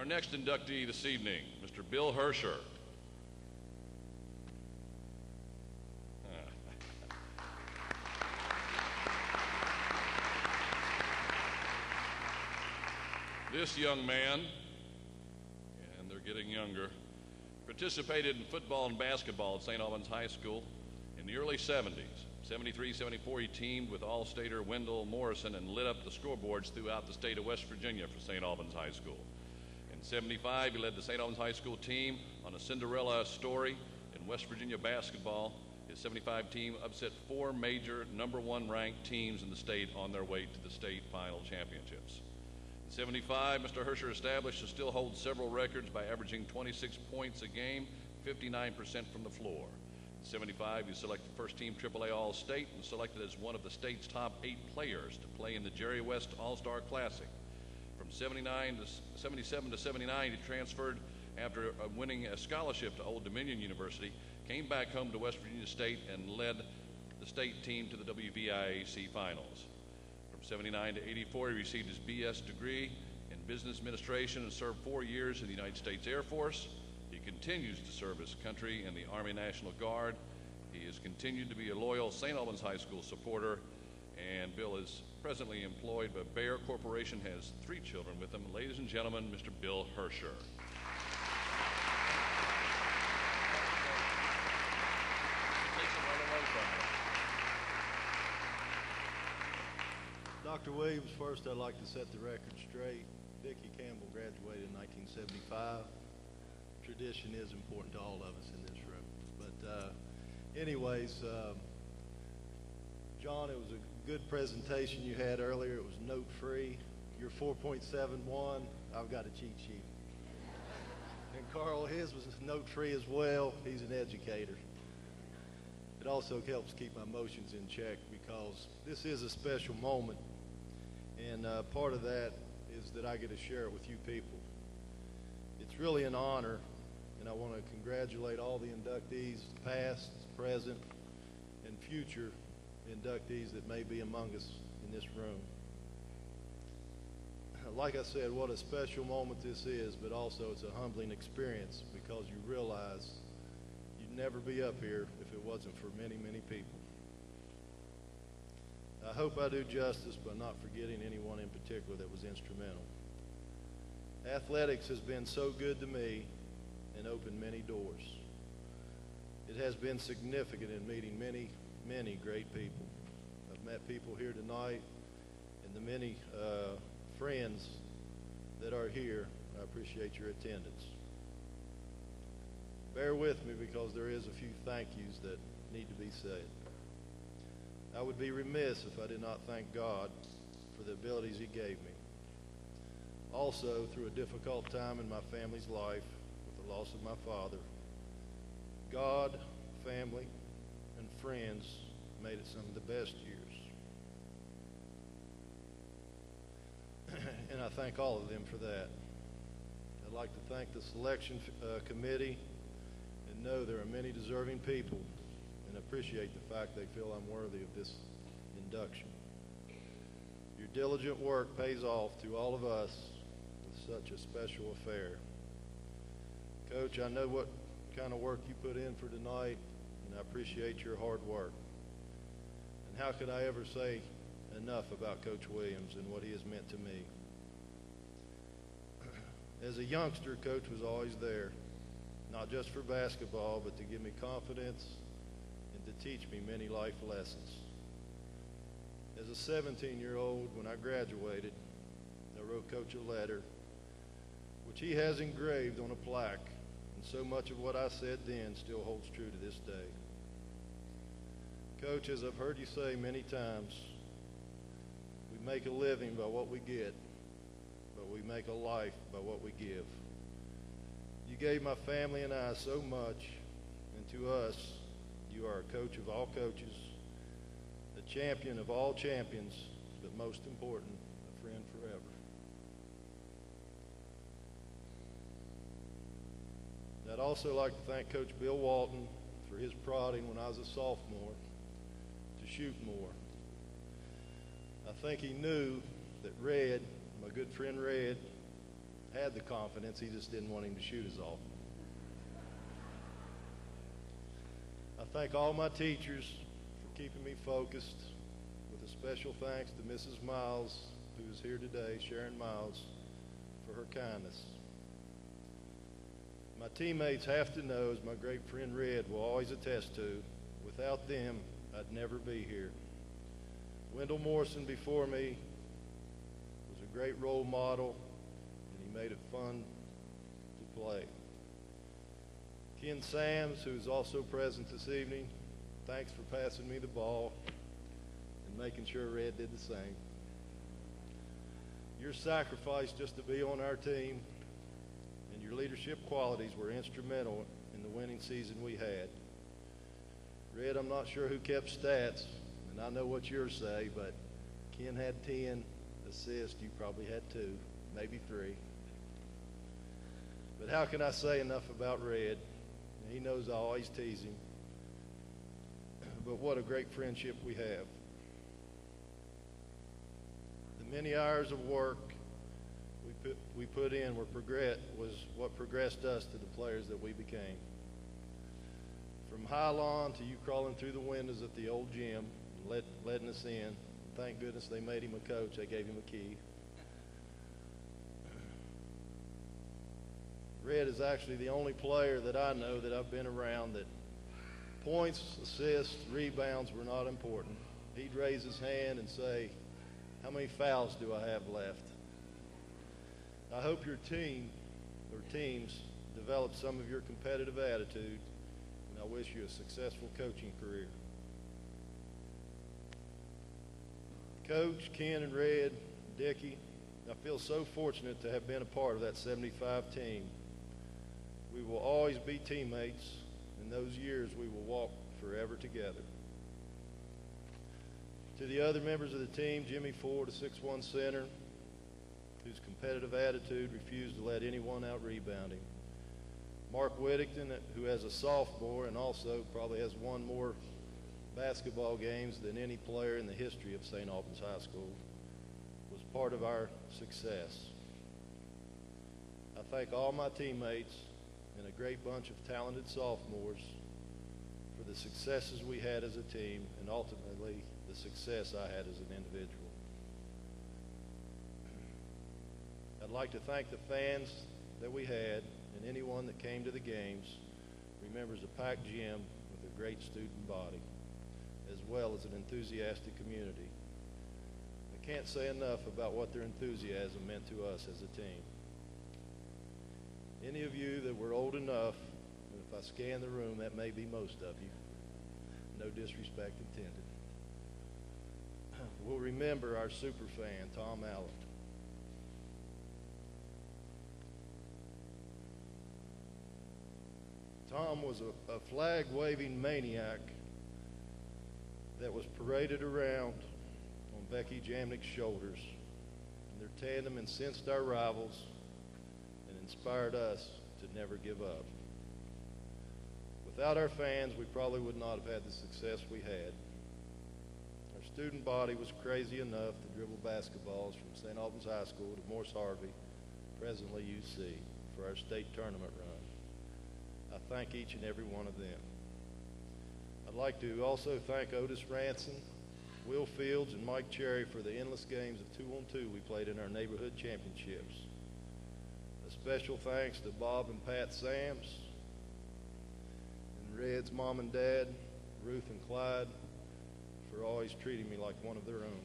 Our next inductee this evening, Mr. Bill Hersher. This young man, and they're getting younger, participated in football and basketball at St. Albans High School in the early 70s. 73, 74, he teamed with All-Stater Wendell Morrison and lit up the scoreboards throughout the state of West Virginia for St. Albans High School. In 75, he led the St. Albans High School team on a Cinderella story in West Virginia basketball. His 75 team upset 4 major #1 ranked teams in the state on their way to the state final championships. In 75, Mr. Hersher established and still holds several records by averaging 26 points a game, 59% from the floor. In 75, he selected first team AAA All-State and selected as one of the state's top 8 players to play in the Jerry West All-Star Classic. From 77 to 79, he transferred after winning a scholarship to Old Dominion University, came back home to West Virginia State and led the state team to the WVIAC finals. From 79 to 84, he received his BS degree in business administration and served 4 years in the United States Air Force. He continues to serve his country in the Army National Guard. He has continued to be a loyal St. Albans High School supporter, and Bill is presently employed by Bayer Corporation, has 3 children with him. Ladies and gentlemen, Mr. Bill Hersher. Dr. Williams, first I'd like to set the record straight. Vicki Campbell graduated in 1975. Tradition is important to all of us in this room. But anyways, John, it was a good presentation you had earlier. It was note-free. You're 4.71. I've got a cheat sheet. And Carl, his was note-free as well. He's an educator. It also helps keep my emotions in check because this is a special moment. And part of that is that I get to share it with you people. It's really an honor, and I want to congratulate all the inductees, past, present, and future inductees that may be among us in this room. Like I said, what a special moment this is, but also it's a humbling experience because you realize you'd never be up here if it wasn't for many, many people. I hope I do justice by not forgetting anyone in particular that was instrumental. Athletics has been so good to me and opened many doors. It has been significant in meeting many, many great people. I've met people here tonight and the many friends that are here. I appreciate your attendance. Bear with me because there is a few thank yous that need to be said. I would be remiss if I did not thank God for the abilities He gave me. Also, through a difficult time in my family's life with the loss of my father, God, family, and friends made it some of the best years. And I thank all of them for that. I'd like to thank the selection committee and know there are many deserving people and appreciate the fact they feel I'm worthy of this induction. Your diligent work pays off to all of us with such a special affair. Coach, I know what kind of work you put in for tonight, and I appreciate your hard work. And how could I ever say enough about Coach Williams and what he has meant to me? As a youngster, Coach was always there, not just for basketball, but to give me confidence and to teach me many life lessons. As a 17-year-old, when I graduated, I wrote Coach a letter, which he has engraved on a plaque, and so much of what I said then still holds true to this day. Coach, as I've heard you say many times, we make a living by what we get, but we make a life by what we give. You gave my family and I so much, and to us, you are a coach of all coaches, a champion of all champions, but most important, a friend forever. I'd also like to thank Coach Bill Walton for his prodding when I was a sophomore to shoot more. I think he knew that Red, my good friend Red, had the confidence. He just didn't want him to shoot us off. I thank all my teachers for keeping me focused, with a special thanks to Mrs. Miles, who is here today, Sharon Miles, for her kindness. My teammates have to know, as my great friend Red will always attest to, without them, I'd never be here. Wendell Morrison before me was a great role model, and he made it fun to play. Ken Sams, who is also present this evening, thanks for passing me the ball and making sure Red did the same. Your sacrifice just to be on our team and your leadership qualities were instrumental in the winning season we had. Red, I'm not sure who kept stats, and I know what yours say, but Ken had 10 assists. You probably had 2, maybe 3. But how can I say enough about Red? He knows I always tease him. But what a great friendship we have. The many hours of work we put in was what progressed us to the players that we became. From high lawn to you crawling through the windows at the old gym, letting us in. Thank goodness they made him a coach. They gave him a key. Red is actually the only player that I know that I've been around that points, assists, rebounds were not important. He'd raise his hand and say, "How many fouls do I have left?" I hope your team or teams develop some of your competitive attitude, and I wish you a successful coaching career. Coach, Ken and Red, Dickie, I feel so fortunate to have been a part of that 75 team. We will always be teammates. In those years, we will walk forever together. To the other members of the team, Jimmy Ford, a 6'1" center, whose competitive attitude refused to let anyone out-rebound him. Mark Whittington, who has a sophomore and also probably has won more basketball games than any player in the history of St. Albans High School, was part of our success. I thank all my teammates and a great bunch of talented sophomores for the successes we had as a team and ultimately the success I had as an individual. I'd like to thank the fans that we had and anyone that came to the games, remembers a packed gym with a great student body, as well as an enthusiastic community. I can't say enough about what their enthusiasm meant to us as a team. Any of you that were old enough, and if I scan the room, that may be most of you, no disrespect intended, will remember our super fan, Tom Allen. Tom was a flag-waving maniac that was paraded around on Becky Jamnick's shoulders. And their tandem incensed our rivals and inspired us to never give up. Without our fans, we probably would not have had the success we had. Our student body was crazy enough to dribble basketballs from St. Albans High School to Morse Harvey, presently UC, for our state tournament run. I thank each and every one of them. I'd like to also thank Otis Ranson, Will Fields, and Mike Cherry for the endless games of 2-on-2 we played in our neighborhood championships. A special thanks to Bob and Pat Sams, and Red's mom and dad, Ruth and Clyde, for always treating me like one of their own.